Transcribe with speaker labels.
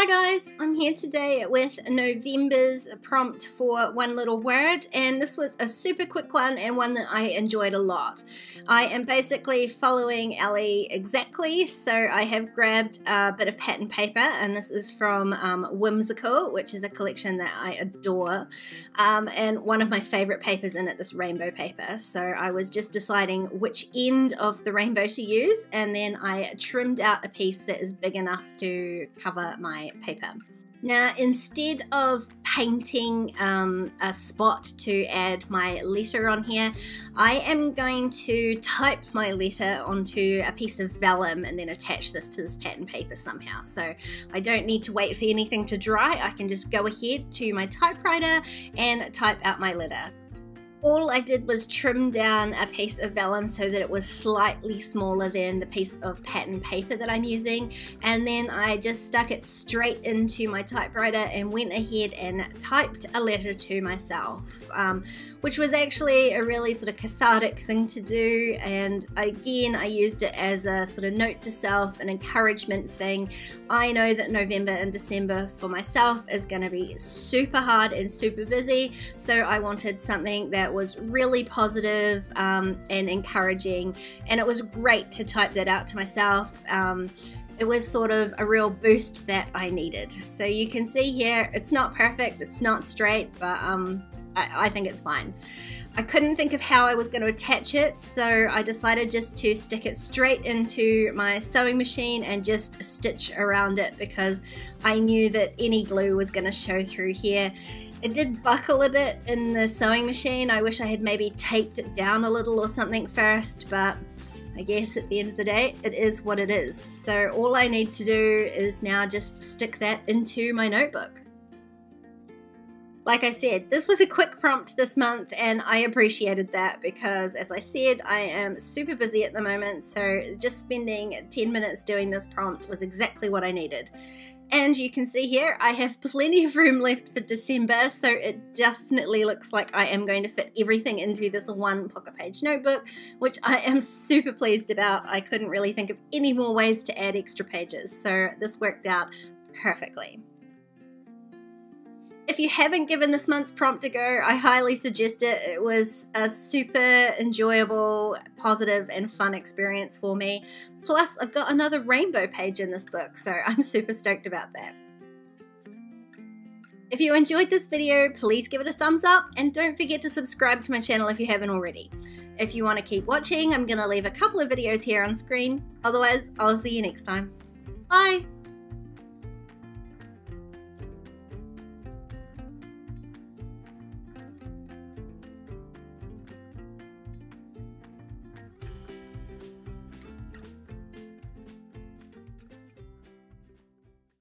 Speaker 1: Hi guys, I'm here today with November's prompt for one little word, and this was a super quick one and one that I enjoyed a lot. I am basically following Ellie exactly, so I have grabbed a bit of pattern paper, and this is from Whimsical, which is a collection that I adore, and one of my favorite papers in it, this rainbow paper. So I was just deciding which end of the rainbow to use, and then I trimmed out a piece that is big enough to cover my paper. Now, instead of painting a spot to add my letter on here, I am going to type my letter onto a piece of vellum and then attach this to this pattern paper somehow. So I don't need to wait for anything to dry. I can just go ahead to my typewriter and type out my letter. All I did was trim down a piece of vellum so that it was slightly smaller than the piece of pattern paper that I'm using, and then I just stuck it straight into my typewriter and went ahead and typed a letter to myself, which was actually a really sort of cathartic thing to do. And again, I used it as a sort of note to self, an encouragement thing. I know that November and December for myself is going to be super hard and super busy, so I wanted something that was really positive and encouraging, and it was great to type that out to myself. It was sort of a real boost that I needed. So you can see here, it's not perfect, it's not straight, but I think it's fine. I couldn't think of how I was going to attach it, so I decided just to stick it straight into my sewing machine and just stitch around it, because I knew that any glue was going to show through here. It did buckle a bit in the sewing machine. I wish I had maybe taped it down a little or something first, but I guess at the end of the day, it is what it is. So all I need to do is now just stick that into my notebook. Like I said, this was a quick prompt this month, and I appreciated that because, as I said, I am super busy at the moment, so just spending 10 minutes doing this prompt was exactly what I needed. And you can see here, I have plenty of room left for December, so it definitely looks like I am going to fit everything into this one pocket page notebook, which I am super pleased about. I couldn't really think of any more ways to add extra pages, so this worked out perfectly. If you haven't given this month's prompt a go, I highly suggest it. It was a super enjoyable, positive, and fun experience for me. Plus, I've got another rainbow page in this book, so I'm super stoked about that. If you enjoyed this video, please give it a thumbs up, and don't forget to subscribe to my channel if you haven't already. If you want to keep watching, I'm going to leave a couple of videos here on screen. Otherwise, I'll see you next time. Bye!